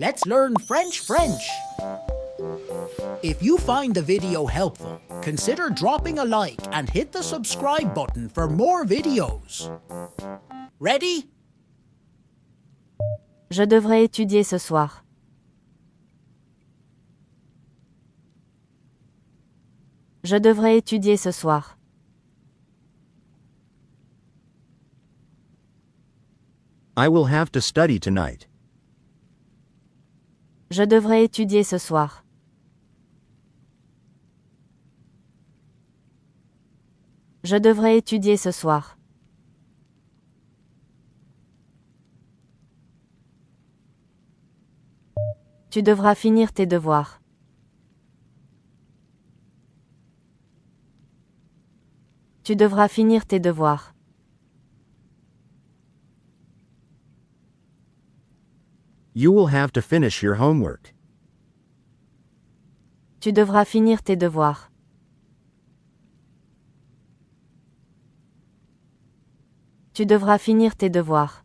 Let's learn French. If you find the video helpful, consider dropping a like and hit the subscribe button for more videos. Ready? Je devrais étudier ce soir. Je devrais étudier ce soir. I will have to study tonight. Je devrais étudier ce soir. Je devrais étudier ce soir. Tu devras finir tes devoirs. Tu devras finir tes devoirs. You will have to finish your homework. Tu devras finir tes devoirs. Tu devras finir tes devoirs.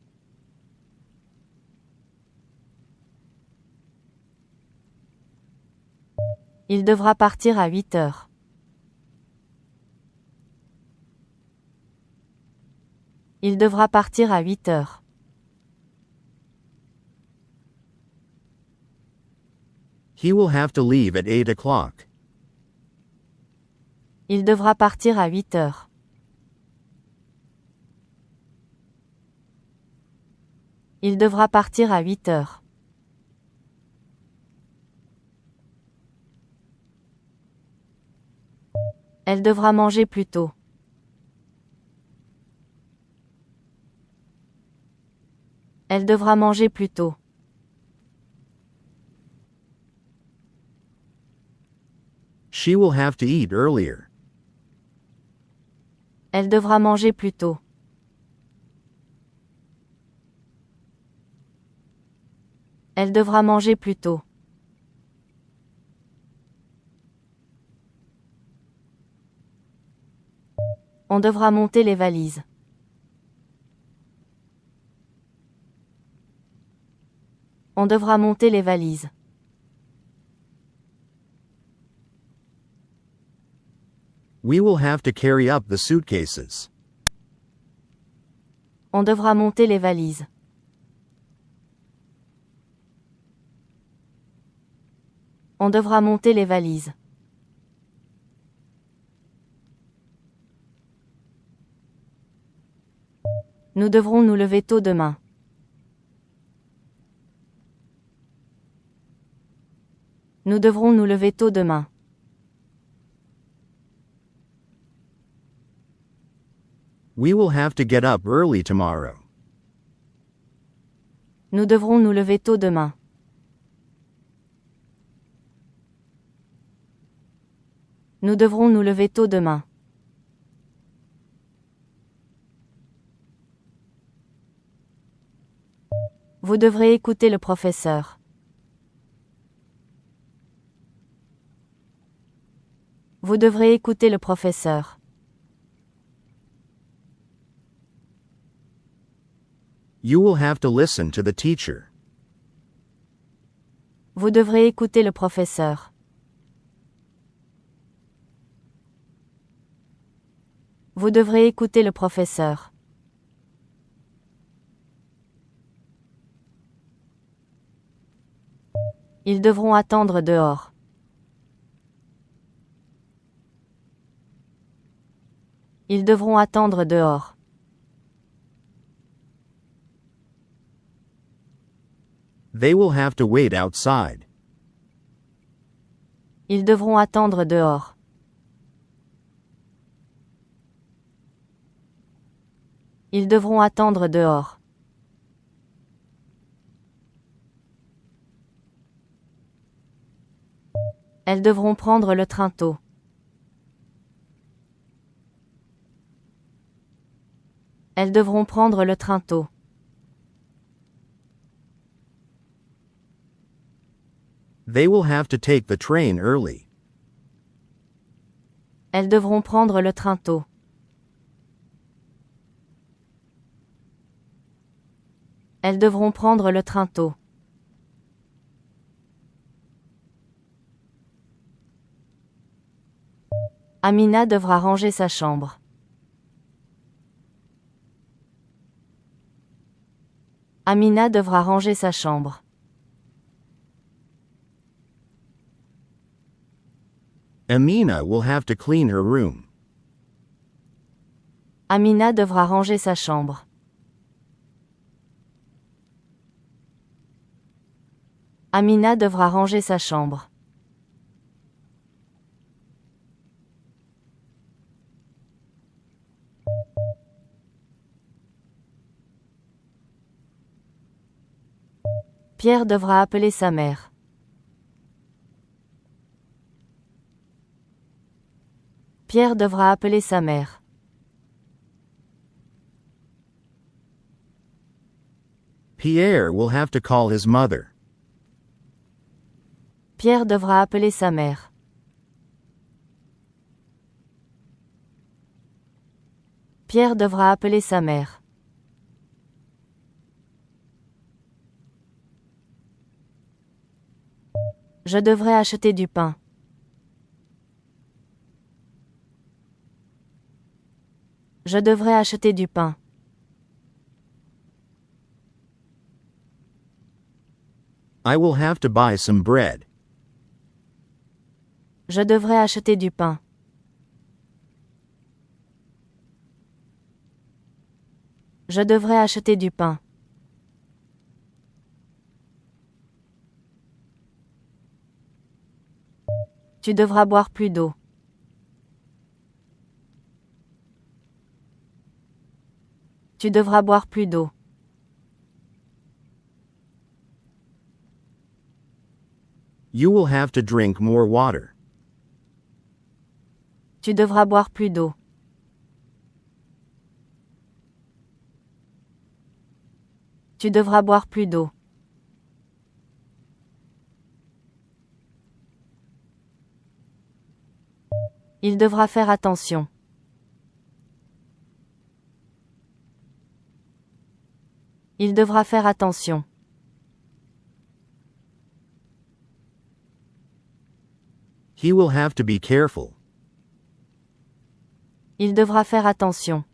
Il devra partir à 8 heures. Il devra partir à 8 heures. He will have to leave at 8 o'clock. Il devra partir à 8 heures. Il devra partir à 8 heures. Elle devra manger plus tôt. Elle devra manger plus tôt. She will have to eat earlier. Elle devra manger plus tôt. Elle devra manger plus tôt. On devra monter les valises. On devra monter les valises. We will have to carry up the suitcases. On devra monter les valises. On devra monter les valises. Nous devrons nous lever tôt demain. Nous devrons nous lever tôt demain. We will have to get up early tomorrow. Nous devrons nous lever tôt demain. Nous devrons nous lever tôt demain. Vous devrez écouter le professeur. Vous devrez écouter le professeur. You will have to listen to the teacher. Vous devrez écouter le professeur. Vous devrez écouter le professeur. Ils devront attendre dehors. Ils devront attendre dehors. They will have to wait outside. Ils devront attendre dehors. Ils devront attendre dehors. Elles devront prendre le train tôt. Elles devront prendre le train tôt. They will have to take the train early. Elles devront prendre le train tôt. Elles devront prendre le train tôt. Amina devra ranger sa chambre. Amina devra ranger sa chambre. Amina will have to clean her room. Amina devra ranger sa chambre. Amina devra ranger sa chambre. Pierre devra appeler sa mère. Pierre devra appeler sa mère. Pierre will have to call his mother. Pierre devra appeler sa mère. Pierre devra appeler sa mère. Je devrais acheter du pain. Je devrais acheter du pain. I will have to buy some bread. Je devrais acheter du pain. Je devrais acheter du pain. Tu devras boire plus d'eau. Tu devras boire plus d'eau. You will have to drink more water. Tu devras boire plus d'eau. Tu devras boire plus d'eau. Il devra faire attention. Il devra faire attention. He will have to be careful. Il devra faire attention.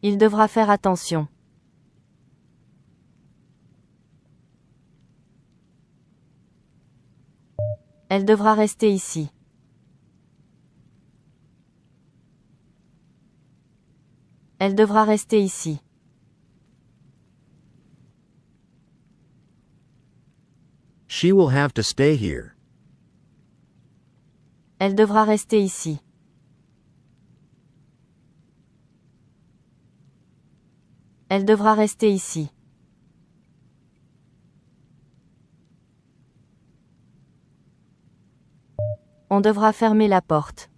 Il devra faire attention. Elle devra rester ici. Elle devra rester ici. She will have to stay here. Elle devra rester ici. Elle devra rester ici. On devra fermer la porte.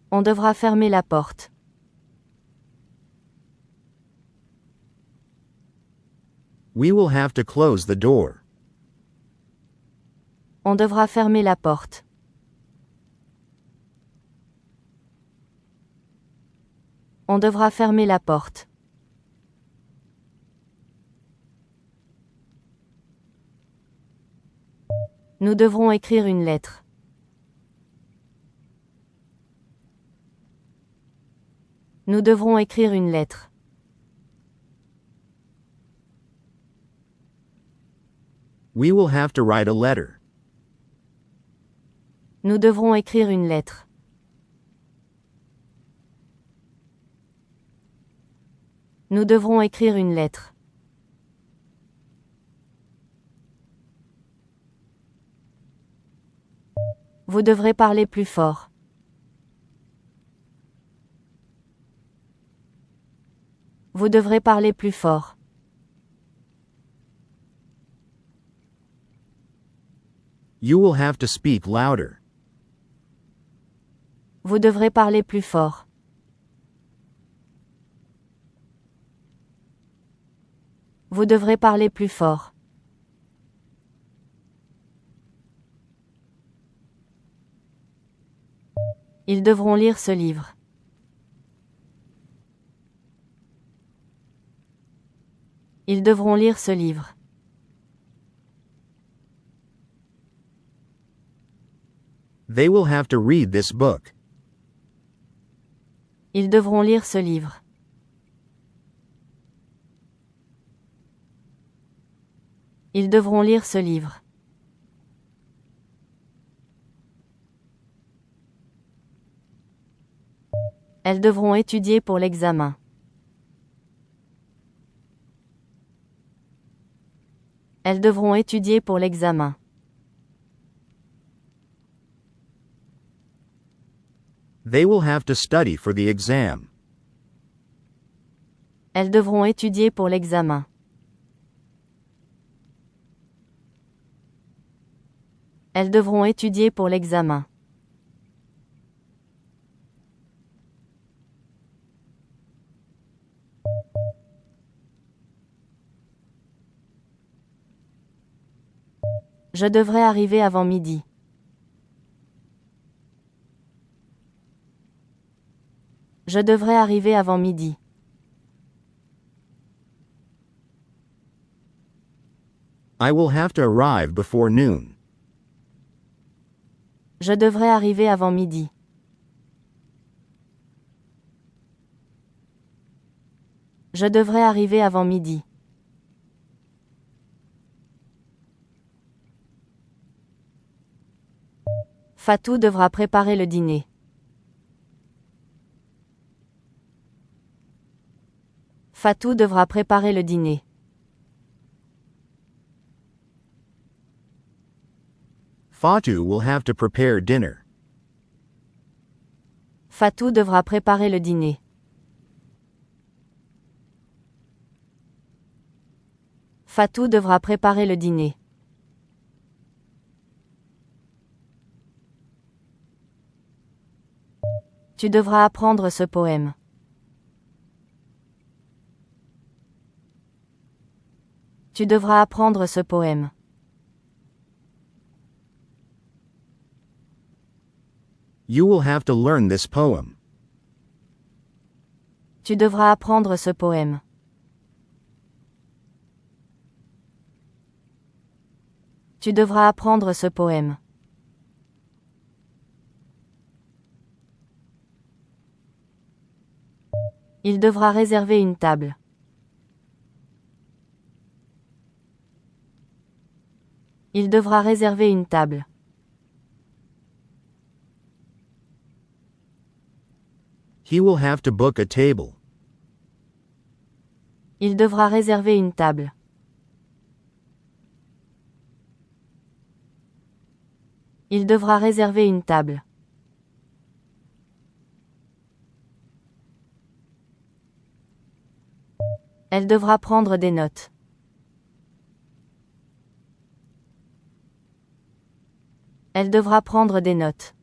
On devra fermer la porte. We will have to close the door. On devra fermer la porte. On devra fermer la porte. Nous devrons écrire une lettre. Nous devrons écrire une lettre. We will have to write a letter. Nous devrons écrire une lettre. Nous devrons écrire une lettre. Vous devrez parler plus fort. Vous devrez parler plus fort. You will have to speak louder. Vous devrez parler plus fort. Vous devrez parler plus fort. Ils devront lire ce livre. Ils devront lire ce livre. They will have to read this book. Ils devront lire ce livre. Ils devront lire ce livre. Elles devront étudier pour l'examen. Elles devront étudier pour l'examen. They will have to study for the exam. Elles devront étudier pour l'examen. Elles devront étudier pour l'examen. Je devrais arriver avant midi. Je devrais arriver avant midi. I will have to arrive before noon. Je devrais arriver avant midi. Je devrais arriver avant midi. Fatou devra préparer le dîner. Fatou devra préparer le dîner. Fatu will have to prepare dinner. Fatou devra préparer le dîner. Fatou devra préparer le dîner. Tu devras apprendre ce poème. Tu devras apprendre ce poème. You will have to learn this poem. Tu devras apprendre ce poème. Tu devras apprendre ce poème. Il devra réserver une table. Il devra réserver une table. He will have to book a table. Il devra réserver une table. Il devra réserver une table. Elle devra prendre des notes. Elle devra prendre des notes.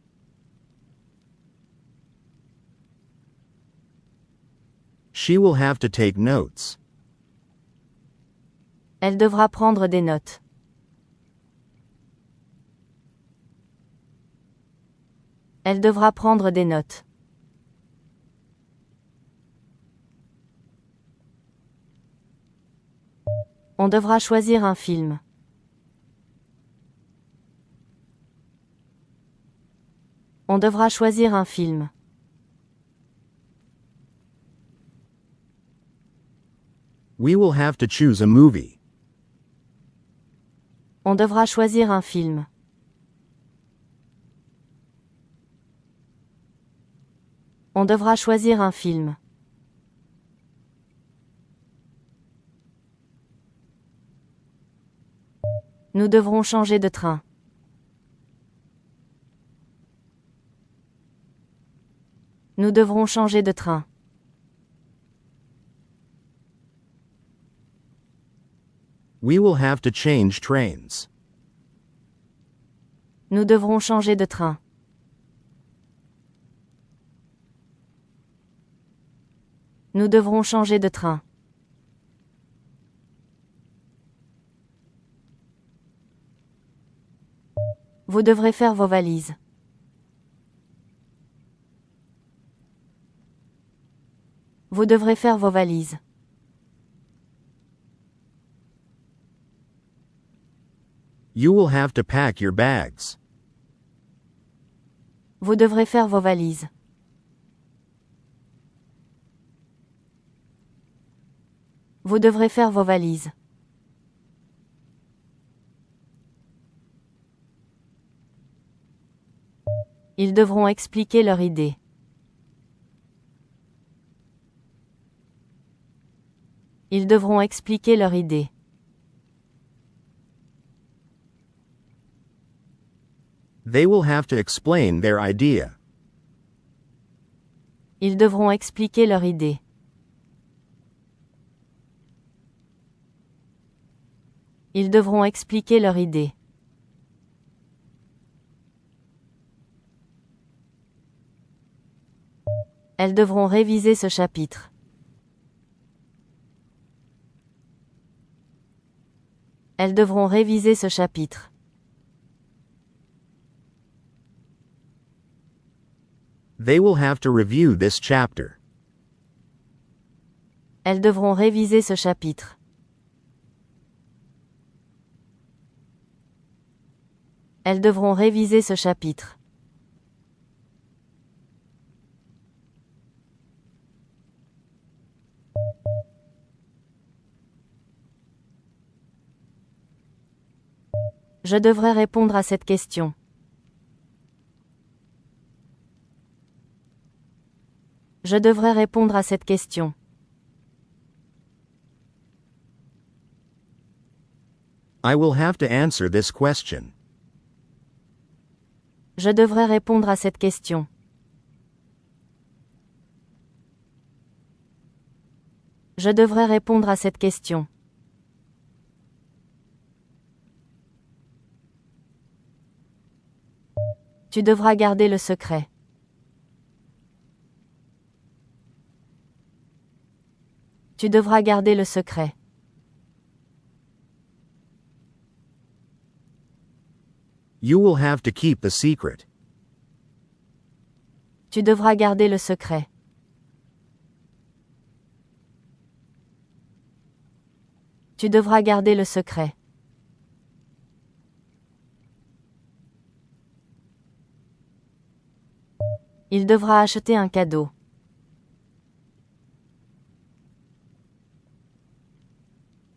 She will have to take notes. Elle devra prendre des notes. Elle devra prendre des notes. On devra choisir un film. On devra choisir un film. We will have to choose a movie. On devra choisir un film. On devra choisir un film. Nous devrons changer de train. Nous devrons changer de train. We will have to change trains. Nous devrons changer de train. Nous devrons changer de train. Vous devrez faire vos valises. Vous devrez faire vos valises. You will have to pack your bags. Vous devrez faire vos valises. Vous devrez faire vos valises. Ils devront expliquer leur idée. Ils devront expliquer leur idée. They will have to explain their idea. Ils devront expliquer leur idée. Ils devront expliquer leur idée. Elles devront réviser ce chapitre. Elles devront réviser ce chapitre. They will have to review this chapter. Elles devront réviser ce chapitre. Elles devront réviser ce chapitre. Je devrais répondre à cette question. Je devrais répondre à cette question. I will have to answer this question. Je devrais répondre à cette question. Je devrais répondre à cette question. Tu devras garder le secret. Tu devras garder le secret. You will have to keep the secret. Tu devras garder le secret. Tu devras garder le secret. Il devra acheter un cadeau.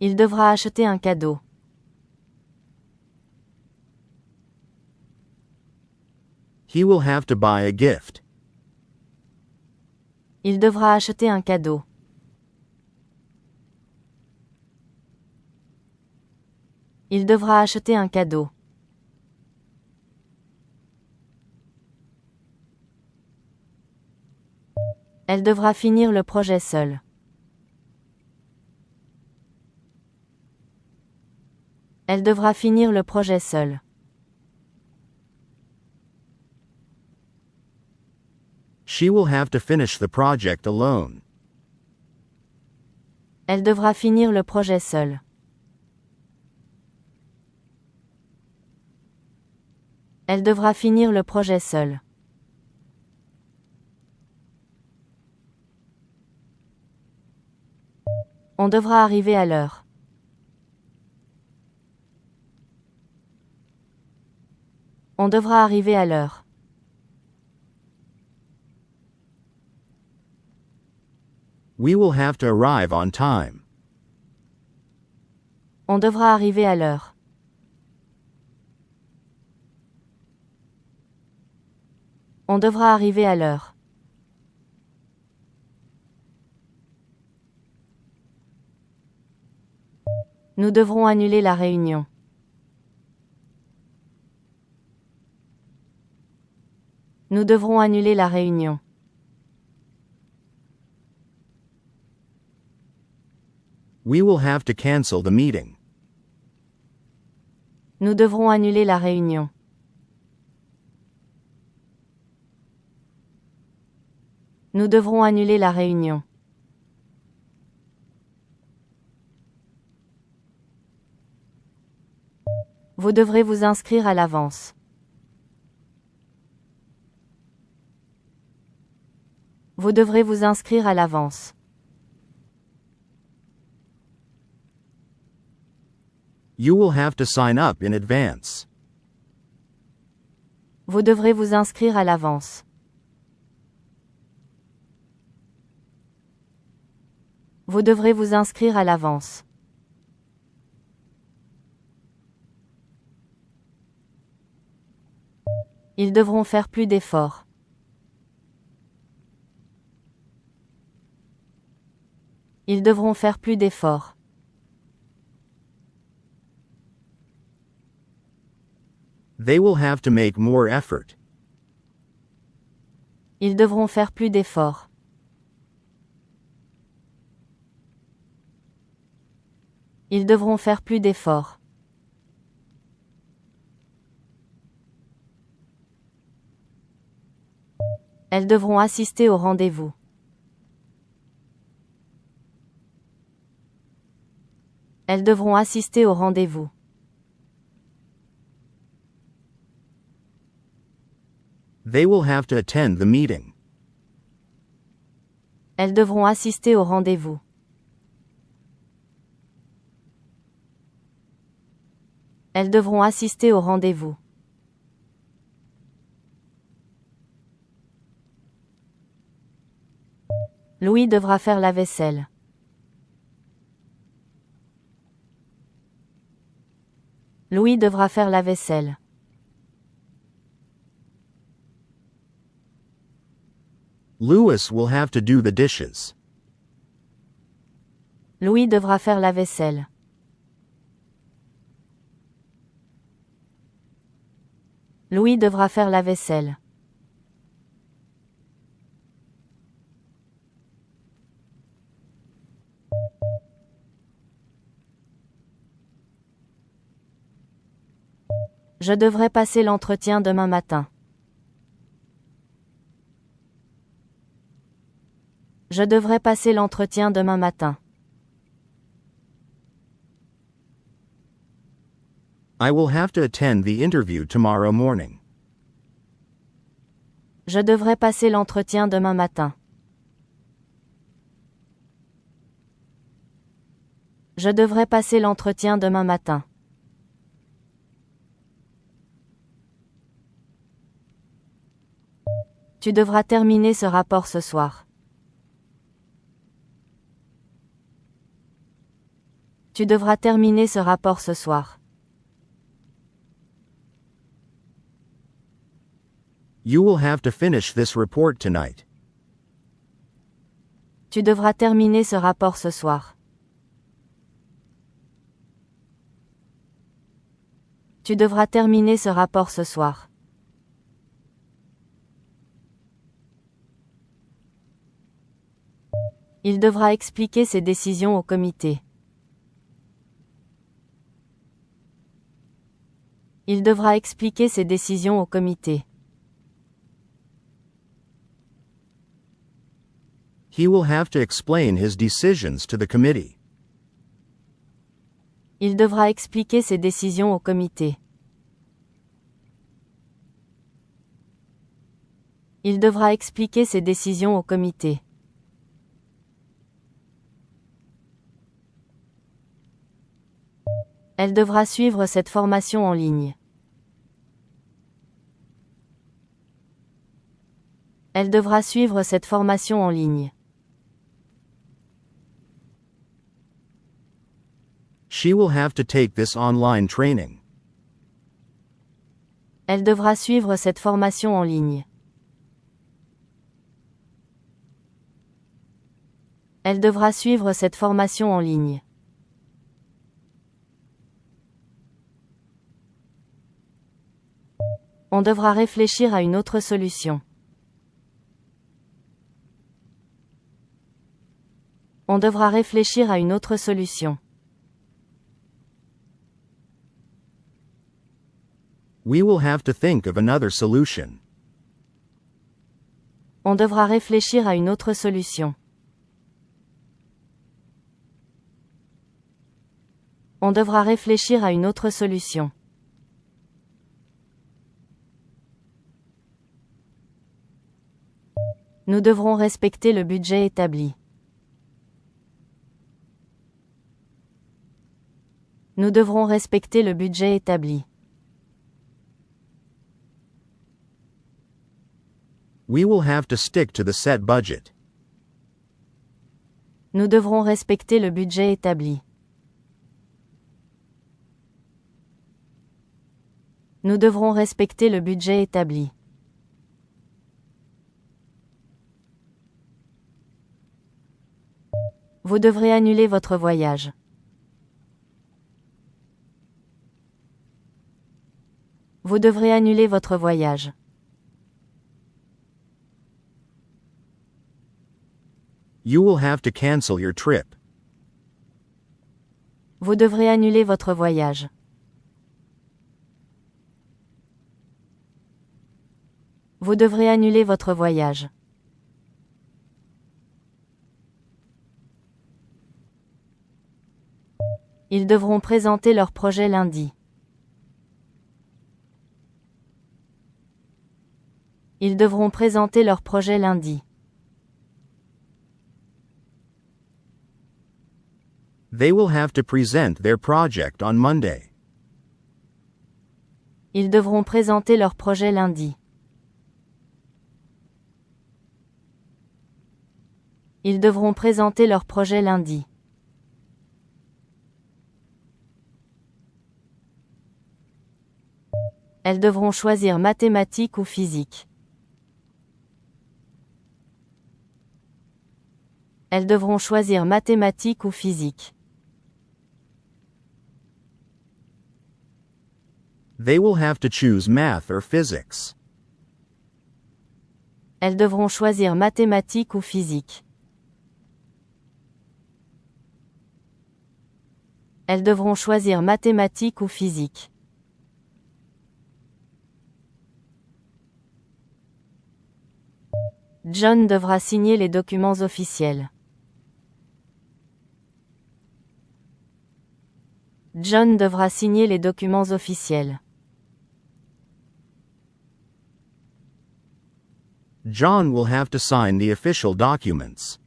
Il devra acheter un cadeau. He will have to buy a gift. Il devra acheter un cadeau. Il devra acheter un cadeau. Elle devra finir le projet seule. Elle devra finir le projet seule. She will have to finish the project alone. Elle devra finir le projet seule. Elle devra finir le projet seule. On devra arriver à l'heure. On devra arriver à l'heure. We will have to arrive on time. On devra arriver à l'heure. On devra arriver à l'heure. Nous devrons annuler la réunion. Nous devrons annuler la réunion. We will have to cancel the meeting. Nous devrons annuler la réunion. Nous devrons annuler la réunion. Vous devrez vous inscrire à l'avance. Vous devrez vous inscrire à l'avance. You will have to sign up in advance. Vous devrez vous inscrire à l'avance. Vous devrez vous inscrire à l'avance. Ils devront faire plus d'efforts. Ils devront faire plus d'efforts. They will have to make more effort. Ils devront faire plus d'efforts. Ils devront faire plus d'efforts. Elles devront assister au rendez-vous. Elles devront assister au rendez-vous. They will have to attend the meeting. Elles devront assister au rendez-vous. Elles devront assister au rendez-vous. Louis devra faire la vaisselle. Louis devra faire la vaisselle. Louis will have to do the dishes. Louis devra faire la vaisselle. Louis devra faire la vaisselle. Je devrais passer l'entretien demain matin. Je devrais passer l'entretien demain matin. I will have to attend the interview tomorrow morning. Je devrais passer l'entretien demain matin. Je devrais passer l'entretien demain matin. Tu devras terminer ce rapport ce soir. Tu devras terminer ce rapport ce soir. You will have to finish this report tonight. Tu devras terminer ce rapport ce soir. Tu devras terminer ce rapport ce soir. Il devra expliquer ses décisions au comité. Il devra expliquer ses décisions au comité. He will have to explain his decisions to the committee. Il devra expliquer ses décisions au comité. Il devra expliquer ses décisions au comité. Elle devra suivre cette formation en ligne. Elle devra suivre cette formation en ligne. She will have to take this online training. Elle devra suivre cette formation en ligne. Elle devra suivre cette formation en ligne. On devra réfléchir à une autre solution. On devra réfléchir à une autre solution. We will have to think of another solution. On devra réfléchir à une autre solution. On devra réfléchir à une autre solution. Nous devrons respecter le budget établi. Nous devrons respecter le budget établi. We will have to stick to the set budget. Nous devrons respecter le budget établi. Nous devrons respecter le budget établi. Vous devrez annuler votre voyage. Vous devrez annuler votre voyage. You will have to cancel your trip. Vous devrez annuler votre voyage. Vous devrez annuler votre voyage. Ils devront présenter leur projet lundi. Ils devront présenter leur projet lundi. They will have to present their project on Monday. Ils devront présenter leur projet lundi. Ils devront présenter leur projet lundi. Elles devront choisir mathématiques ou physique. Elles devront choisir mathématiques ou physique. They will have to choose math or physics. Elles devront choisir mathématiques ou physique. Elles devront choisir mathématiques ou physique. John devra signer les documents officiels. John devra signer les documents officiels. John will have to sign the official documents.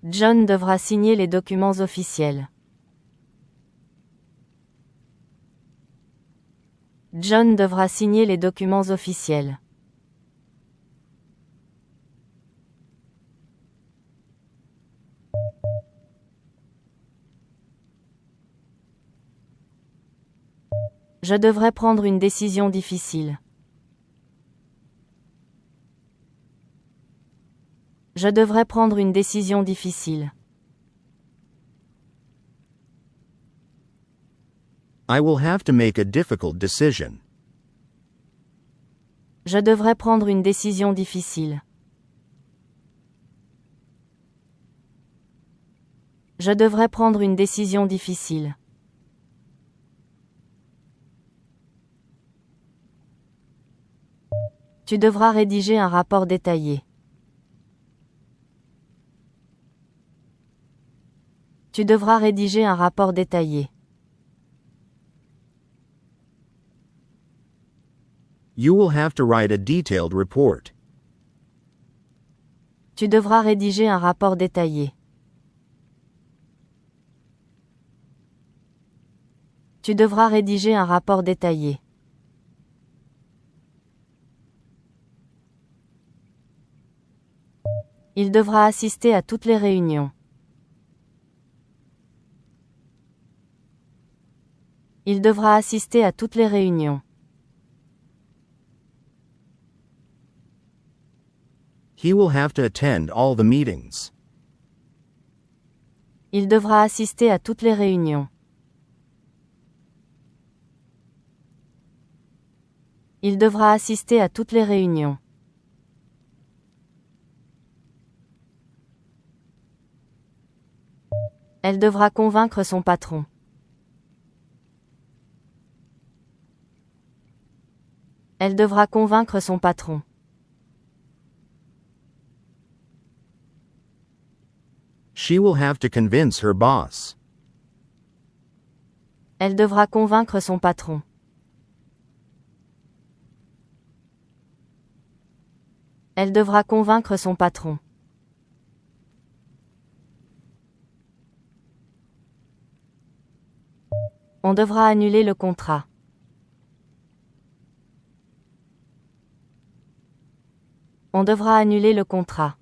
John devra signer les documents officiels. John devra signer les documents officiels. Je devrais prendre une décision difficile. Je devrais prendre une décision difficile. I will have to make a difficult decision. Je devrais prendre une décision difficile. Je devrais prendre une décision difficile. Tu devras rédiger un rapport détaillé. Tu devras rédiger un rapport détaillé. You will have to write a detailed report. Tu devras rédiger un rapport détaillé. Tu devras rédiger un rapport détaillé. Il devra assister à toutes les réunions. Il devra assister à toutes les réunions. He will have to attend all the meetings. Il devra assister à toutes les réunions. Il devra assister à toutes les réunions. Elle devra convaincre son patron. Elle devra convaincre son patron. She will have to convince her boss. Elle devra convaincre son patron. Elle devra convaincre son patron. On devra annuler le contrat. On devra annuler le contrat.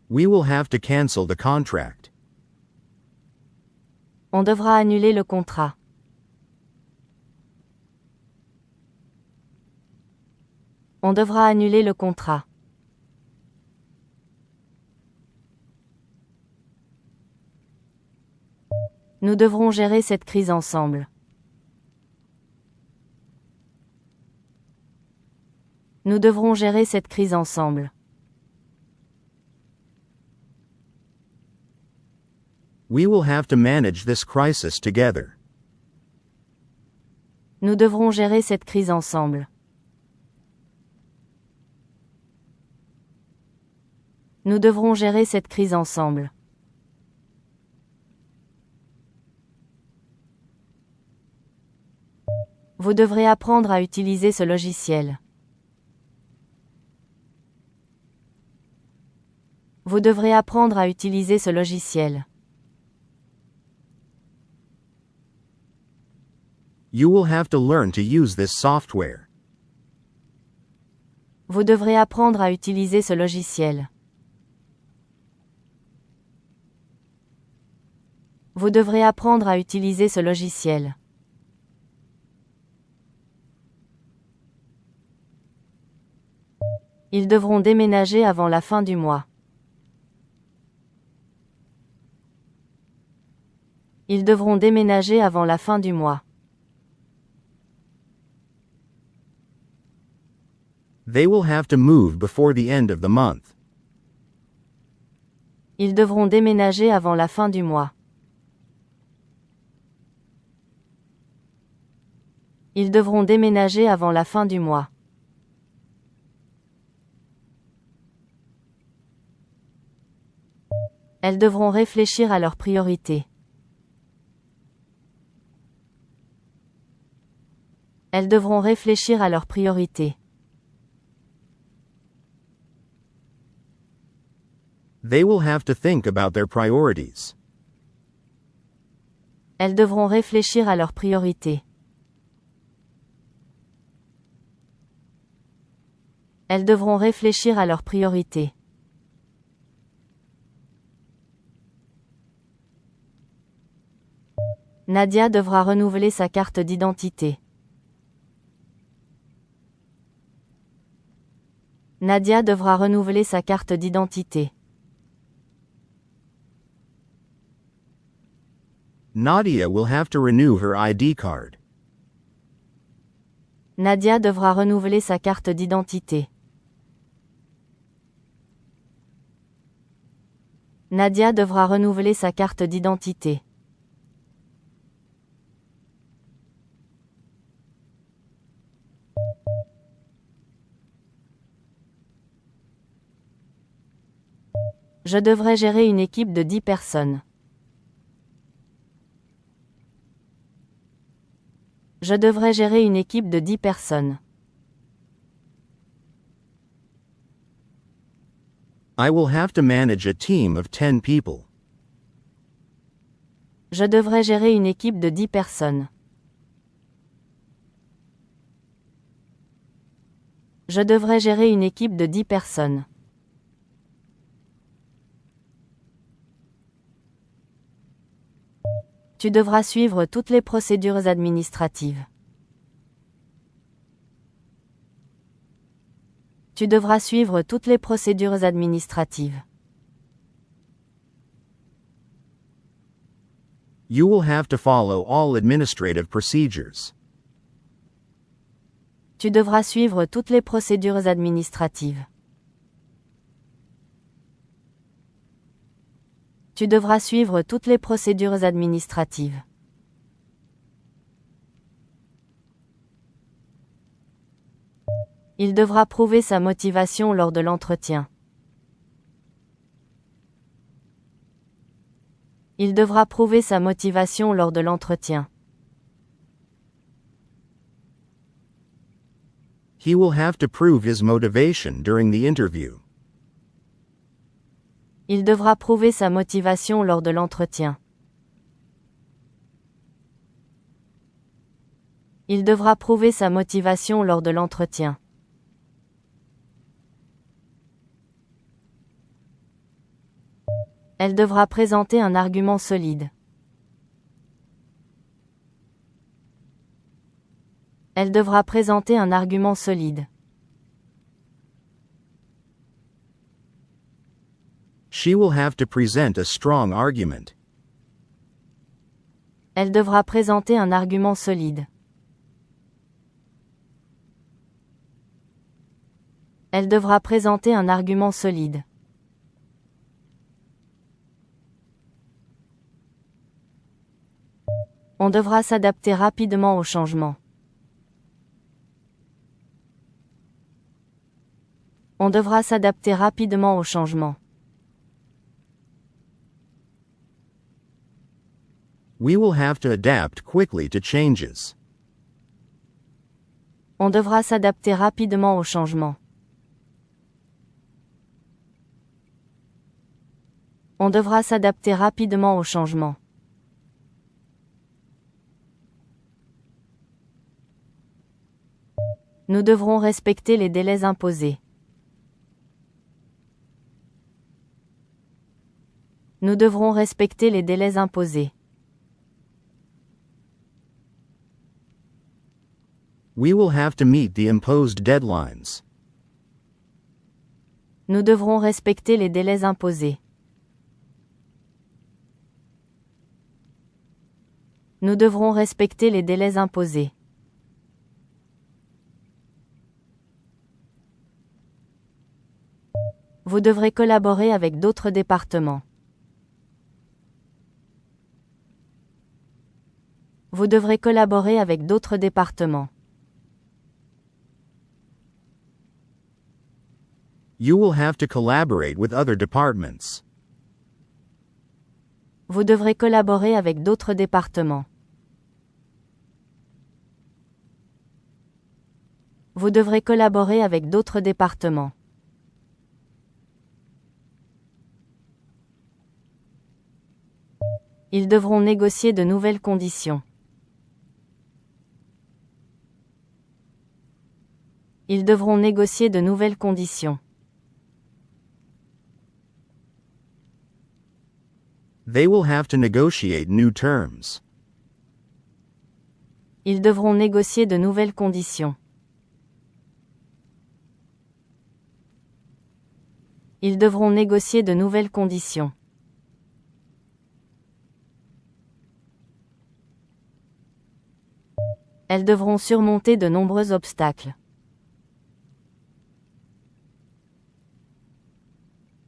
We will have to cancel the contract. On devra annuler le contrat. On devra annuler le contrat. Nous devrons gérer cette crise ensemble. Nous devrons gérer cette crise ensemble. We will have to manage this crisis together. Nous devrons gérer cette crise ensemble. Nous devrons gérer cette crise ensemble. Vous devrez apprendre à utiliser ce logiciel. Vous devrez apprendre à utiliser ce logiciel. You will have to learn to use this software. Vous devrez apprendre à utiliser ce logiciel. Vous devrez apprendre à utiliser ce logiciel. Ils devront déménager avant la fin du mois. Ils devront déménager avant la fin du mois. They will have to move before the end of the month. Ils devront déménager avant la fin du mois. Ils devront déménager avant la fin du mois. Elles devront réfléchir à leurs priorités. Elles devront réfléchir à leurs priorités. They will have to think about their priorities. Elles devront réfléchir à leurs priorités. Elles devront réfléchir à leurs priorités. Nadia devra renouveler sa carte d'identité. Nadia devra renouveler sa carte d'identité. Nadia will have to renew her ID card. Nadia devra renouveler sa carte d'identité. Nadia devra renouveler sa carte d'identité. Je devrais gérer une équipe de 10 personnes. Je devrais gérer une équipe de 10 personnes. I will have to manage a team of 10 people. Je devrais gérer une équipe de 10 personnes. Je devrais gérer une équipe de 10 personnes. Tu devras suivre toutes les procédures administratives. Tu devras suivre toutes les procédures administratives. You will have to follow all administrative procedures. Tu devras suivre toutes les procédures administratives. Tu devras suivre toutes les procédures administratives. Il devra prouver sa motivation lors de l'entretien. Il devra prouver sa motivation lors de l'entretien. He will have to prove his motivation during the interview. Il devra prouver sa motivation lors de l'entretien. Il devra prouver sa motivation lors de l'entretien. Elle devra présenter un argument solide. Elle devra présenter un argument solide. She will have to present a strong argument. Elle devra présenter un argument solide. Elle devra présenter un argument solide. On devra s'adapter rapidement au changement. On devra s'adapter rapidement au changement. We will have to adapt quickly to changes. On devra s'adapter rapidement au changement. On devra s'adapter rapidement au changement. Nous devrons respecter les délais imposés. Nous devrons respecter les délais imposés. We will have to meet the imposed deadlines. Nous devrons respecter les délais imposés. Nous devrons respecter les délais imposés. Vous devrez collaborer avec d'autres départements. Vous devrez collaborer avec d'autres départements. You will have to collaborate with other departments. Vous devrez collaborer avec d'autres départements. Vous devrez collaborer avec d'autres départements. Ils devront négocier de nouvelles conditions. Ils devront négocier de nouvelles conditions. They will have to negotiate new terms. Ils devront négocier de nouvelles conditions. Ils devront négocier de nouvelles conditions. Elles devront surmonter de nombreux obstacles.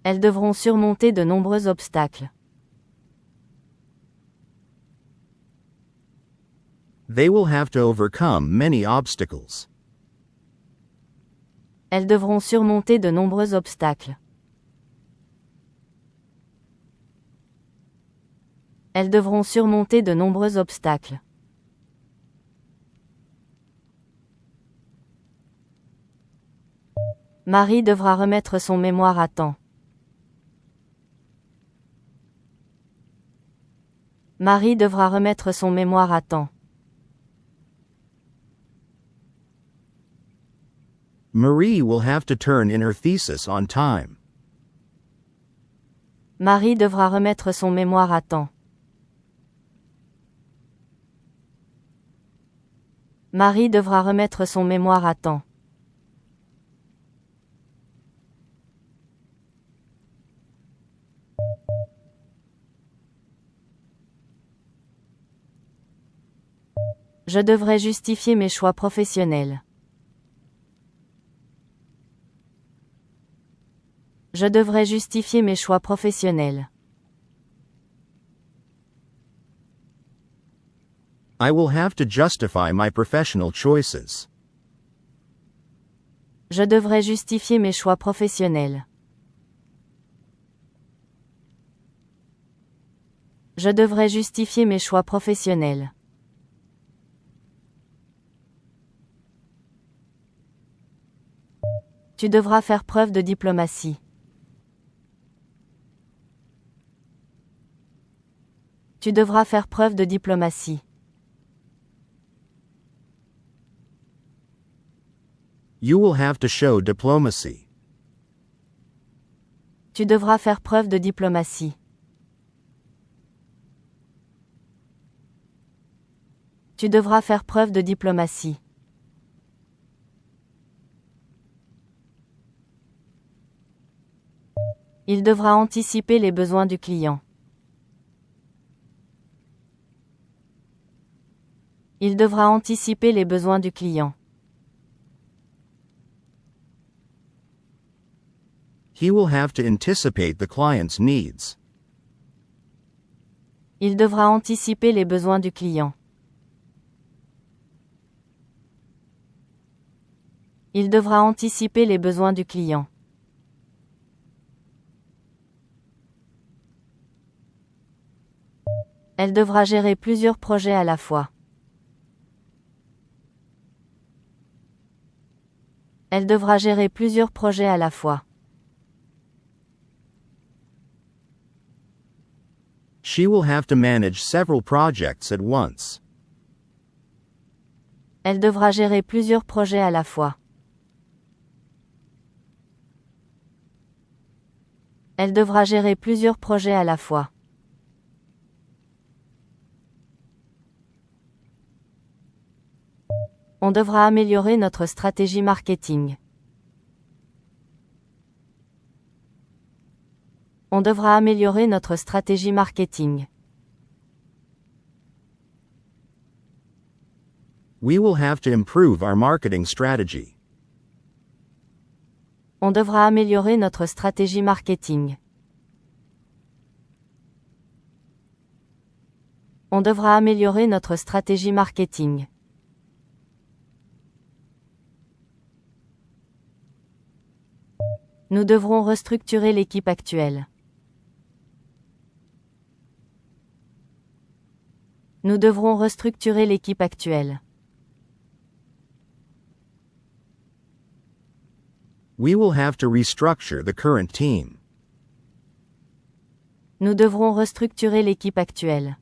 Elles devront surmonter de nombreux obstacles. They will have to overcome many obstacles. Elles devront surmonter de nombreux obstacles. Elles devront surmonter de nombreux obstacles. Marie devra remettre son mémoire à temps. Marie devra remettre son mémoire à temps. Marie will have to turn in her thesis on time. Marie devra remettre son mémoire à temps. Marie devra remettre son mémoire à temps. Je devrais justifier mes choix professionnels. Je devrais justifier mes choix professionnels. I will have to justify my professional choices. Je devrais justifier mes choix professionnels. Je devrais justifier mes choix professionnels. Tu devras faire preuve de diplomatie. Tu devras faire preuve de diplomatie. You will have to show diplomacy. Tu devras faire preuve de diplomatie. Tu devras faire preuve de diplomatie. Il devra anticiper les besoins du client. Il devra anticiper les besoins du client. He will have to anticipate the client's needs. Il devra anticiper les besoins du client. Il devra anticiper les besoins du client. Elle devra gérer plusieurs projets à la fois. Elle devra gérer plusieurs projets à la fois. She will have to manage several projects at once. Elle devra gérer plusieurs projets à la fois. Elle devra gérer plusieurs projets à la fois. On devra améliorer notre stratégie marketing. On devra améliorer notre stratégie marketing. We will have to improve our marketing strategy. On devra améliorer notre stratégie marketing. On devra améliorer notre stratégie marketing. Nous devrons restructurer l'équipe actuelle. Nous devrons restructurer l'équipe actuelle. We will have to restructure the current team. Nous devrons restructurer l'équipe actuelle.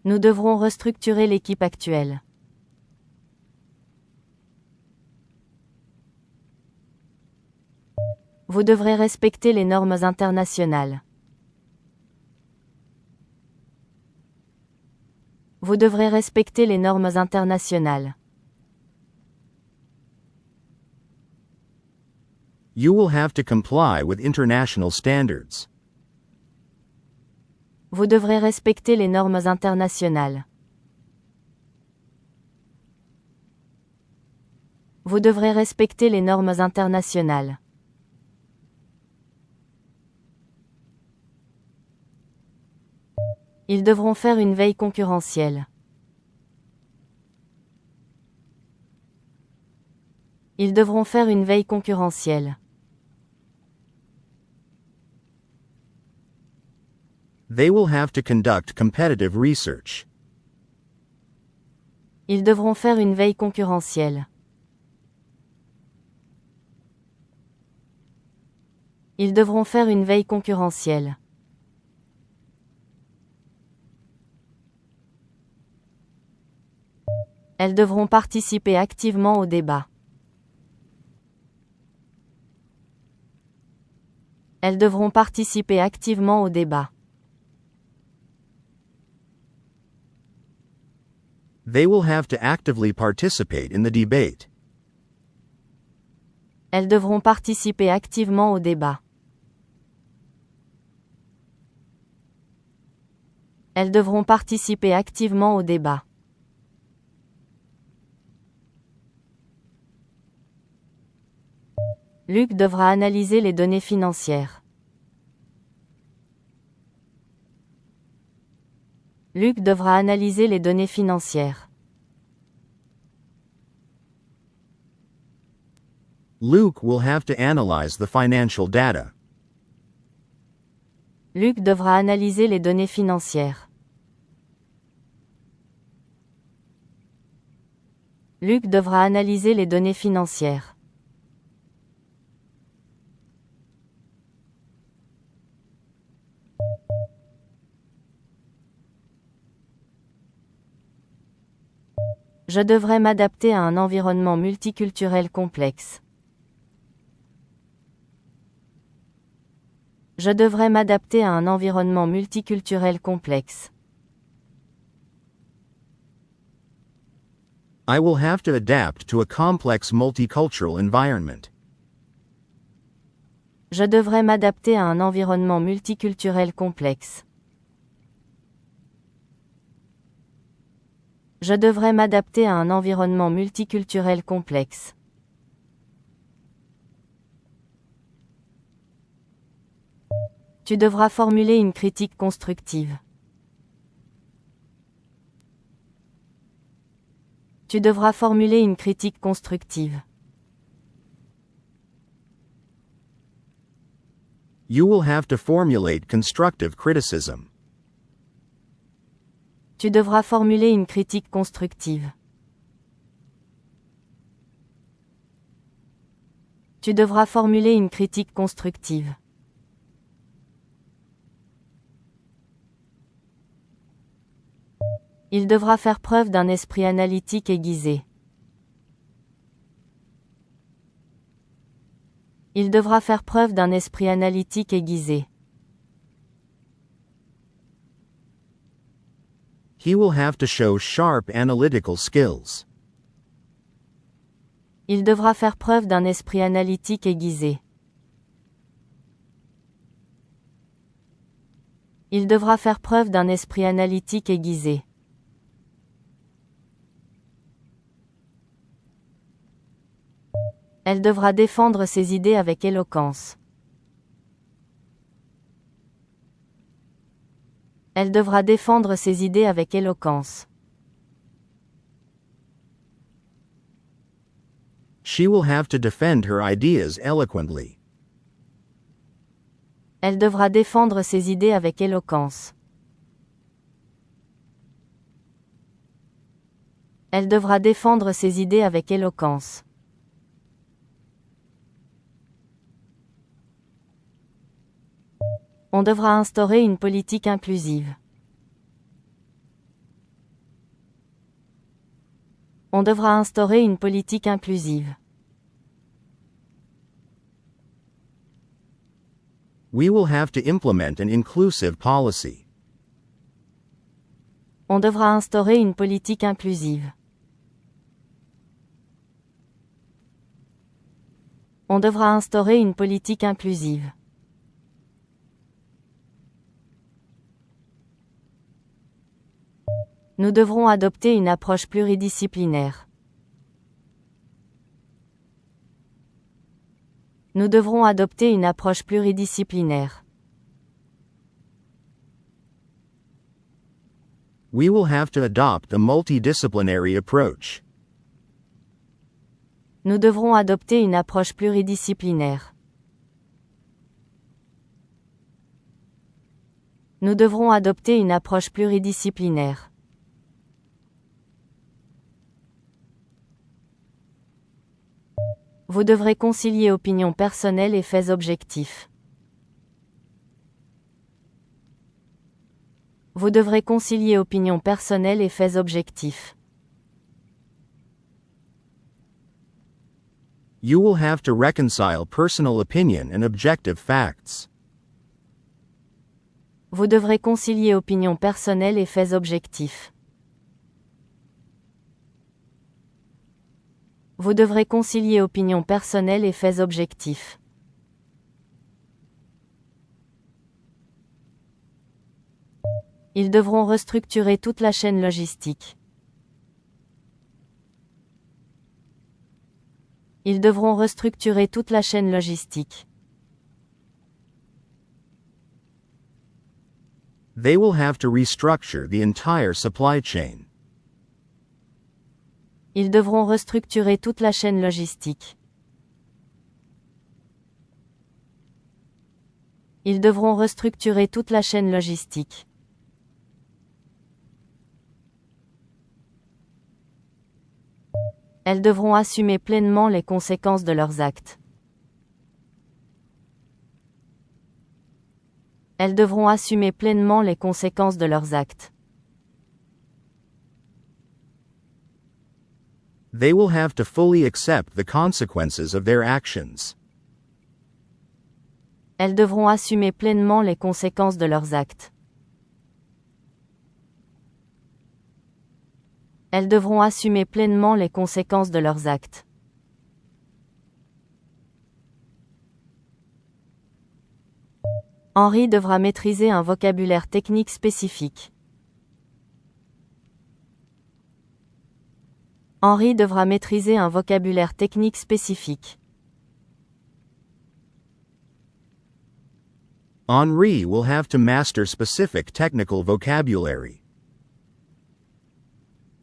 Nous devrons restructurer l'équipe actuelle. Vous devrez respecter les normes internationales. Vous devrez respecter les normes internationales. You will have to comply with international standards. Vous devrez respecter les normes internationales. Vous devrez respecter les normes internationales. Ils devront faire une veille concurrentielle. Ils devront faire une veille concurrentielle. They will have to conduct competitive research. Ils devront faire une veille concurrentielle. Ils devront faire une veille concurrentielle. Elles devront participer activement au débat. Elles devront participer activement au débat. They will have to actively participate in the debate. Elles devront participer activement au débat. Elles devront participer activement au débat. Luc devra analyser les données financières. Luc devra analyser les données financières. Luke will have to analyze the financial data. Luc devra analyser les données financières. Luc devra analyser les données financières. Je devrais m'adapter à un environnement multiculturel complexe. Je devrais m'adapter à un environnement multiculturel complexe. I will have to adapt to a complex multicultural environment. Je devrais m'adapter à un environnement multiculturel complexe. Je devrais m'adapter à un environnement multiculturel complexe. Tu devras formuler une critique constructive. Tu devras formuler une critique constructive. You will have to formulate constructive criticism. Tu devras formuler une critique constructive. Tu devras formuler une critique constructive. Il devra faire preuve d'un esprit analytique aiguisé. Il devra faire preuve d'un esprit analytique aiguisé. He will have to show sharp analytical skills. Il devra faire preuve d'un esprit analytique aiguisé. Il devra faire preuve d'un esprit analytique aiguisé. Elle devra défendre ses idées avec éloquence. Elle devra défendre ses idées avec éloquence. She will have to defend her ideas eloquently. Elle devra défendre ses idées avec éloquence. Elle devra défendre ses idées avec éloquence. On devra instaurer une politique inclusive. On devra instaurer une politique inclusive. We will have to implement an inclusive policy. On devra instaurer une politique inclusive. On devra instaurer une politique inclusive. Nous devrons adopter une approche pluridisciplinaire. Nous devrons adopter une approche pluridisciplinaire. We will have to adopt a multidisciplinary approach. Nous devrons adopter une approche pluridisciplinaire. Nous devrons adopter une approche pluridisciplinaire. Vous devrez concilier opinions personnelles et faits objectifs. Vous devrez concilier opinions personnelles et faits objectifs. You will have to reconcile personal opinion and objective facts. Vous devrez concilier opinions personnelles et faits objectifs. Vous devrez concilier opinions personnelles et faits objectifs. Ils devront restructurer toute la chaîne logistique. Ils devront restructurer toute la chaîne logistique. They will have to restructure the entire supply chain. Ils devront restructurer toute la chaîne logistique. Ils devront restructurer toute la chaîne logistique. Elles devront assumer pleinement les conséquences de leurs actes. Elles devront assumer pleinement les conséquences de leurs actes. They will have to fully accept the consequences of their actions. Elles devront assumer pleinement les conséquences de leurs actes. Elles devront assumer pleinement les conséquences de leurs actes. Henri devra maîtriser un vocabulaire technique spécifique. Henri devra maîtriser un vocabulaire technique spécifique. Henri will have to master specific technical vocabulary.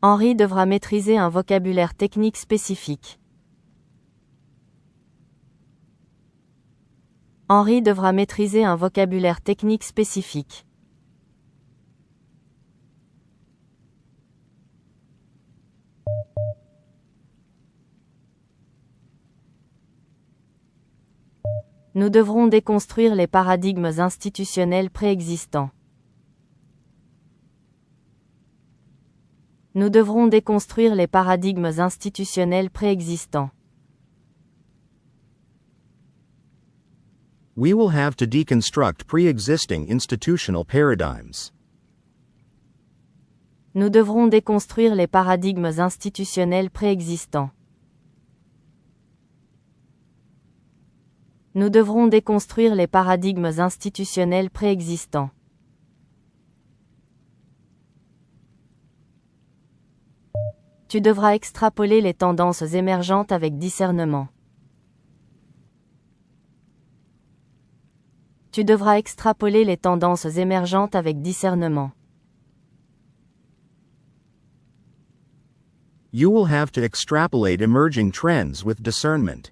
Henri devra maîtriser un vocabulaire technique spécifique. Henri devra maîtriser un vocabulaire technique spécifique. Nous devrons déconstruire les paradigmes institutionnels préexistants. Nous devrons déconstruire les paradigmes institutionnels préexistants. We will have to deconstruct pre-existing institutional paradigms. Nous devrons déconstruire les paradigmes institutionnels préexistants. Nous devrons déconstruire les paradigmes institutionnels préexistants. Tu devras extrapoler les tendances émergentes avec discernement. Tu devras extrapoler les tendances émergentes avec discernement. You will have to extrapolate emerging trends with discernment.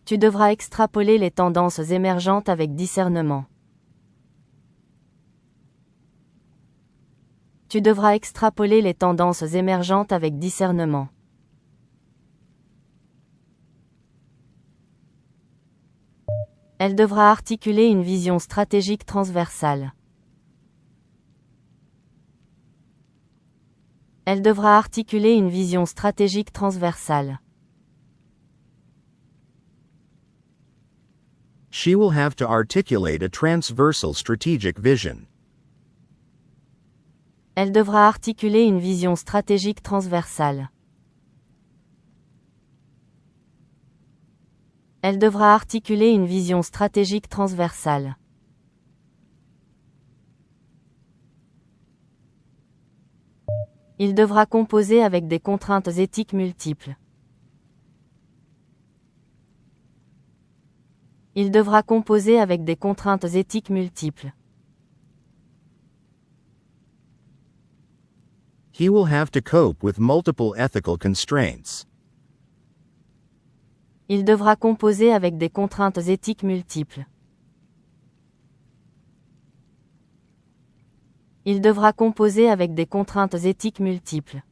Tu devras extrapoler les tendances émergentes avec discernement. Tu devras extrapoler les tendances émergentes avec discernement. Elle devra articuler une vision stratégique transversale. Elle devra articuler une vision stratégique transversale. She will have to articulate a transversal strategic vision. Elle devra articuler une vision stratégique transversale. Elle devra articuler une vision stratégique transversale. Il devra composer avec des contraintes éthiques multiples. Il devra composer avec des contraintes éthiques multiples. He will have to cope with multiple ethical constraints. Il devra composer avec des contraintes éthiques multiples. Il devra composer avec des contraintes éthiques multiples.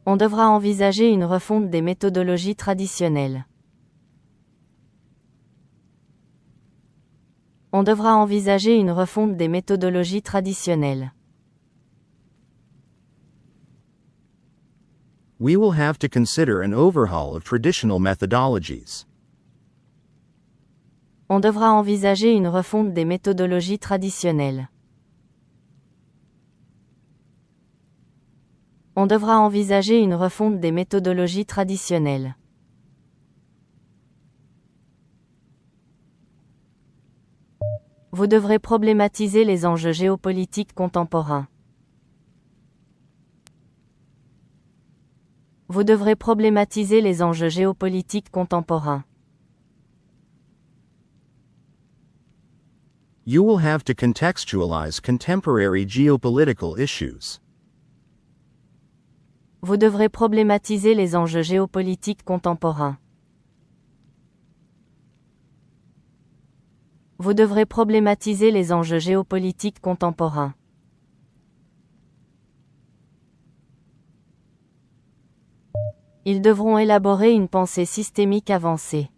On devra envisager une refonte des méthodologies traditionnelles. On devra envisager une refonte des méthodologies traditionnelles. We will have to consider an overhaul of traditional methodologies. On devra envisager une refonte des méthodologies traditionnelles. On devra envisager une refonte des méthodologies traditionnelles. Vous devrez problématiser les enjeux géopolitiques contemporains. Vous devrez problématiser les enjeux géopolitiques contemporains. You will have to contextualize contemporary geopolitical issues. Vous devrez problématiser les enjeux géopolitiques contemporains. Vous devrez problématiser les enjeux géopolitiques contemporains. Ils devront élaborer une pensée systémique avancée.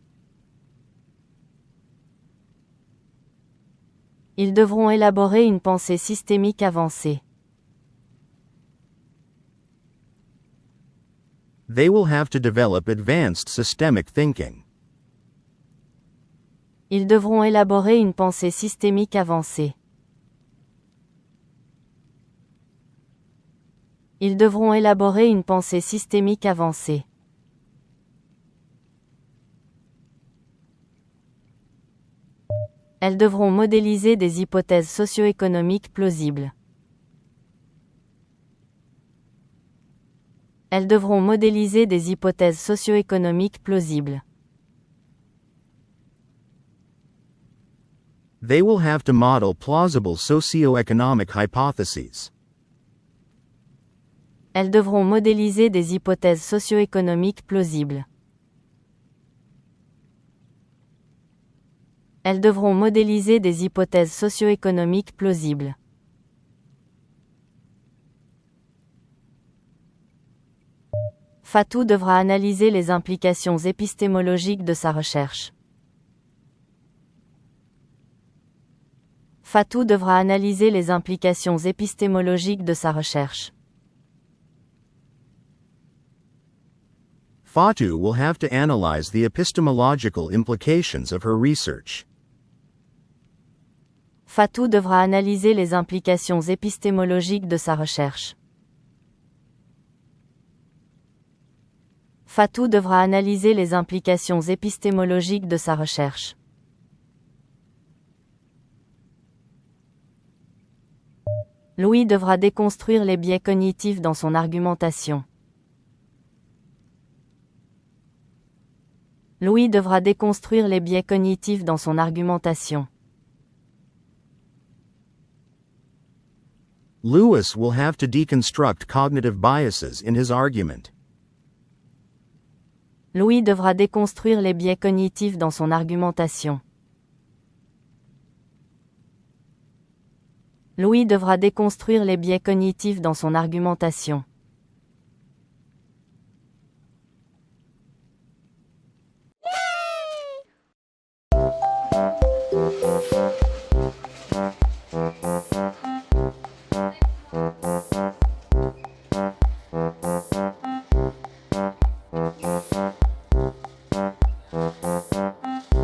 Ils devront élaborer une pensée systémique avancée. They will have to develop advanced systemic thinking. Ils devront élaborer une pensée systémique avancée. Ils devront élaborer une pensée systémique avancée. Elles devront modéliser des hypothèses socio-économiques plausibles. Elles devront modéliser des hypothèses socio-économiques plausibles. They will have to model plausible socio-economic hypotheses. Elles devront modéliser des hypothèses socio-économiques plausibles. Elles devront modéliser des hypothèses socio-économiques plausibles. Fatou devra analyser les implications épistémologiques de sa recherche. Fatou devra analyser les implications épistémologiques de sa recherche. Fatou will have to analyze the epistemological implications of her research. Fatou devra analyser les implications épistémologiques de sa recherche. Fatou devra analyser les implications épistémologiques de sa recherche. Louis devra déconstruire les biais cognitifs dans son argumentation. Louis devra déconstruire les biais cognitifs dans son argumentation. Lewis will have to deconstruct cognitive biases in his argument. Louis devra déconstruire les biais cognitifs dans son argumentation. Louis devra déconstruire les biais cognitifs dans son argumentation.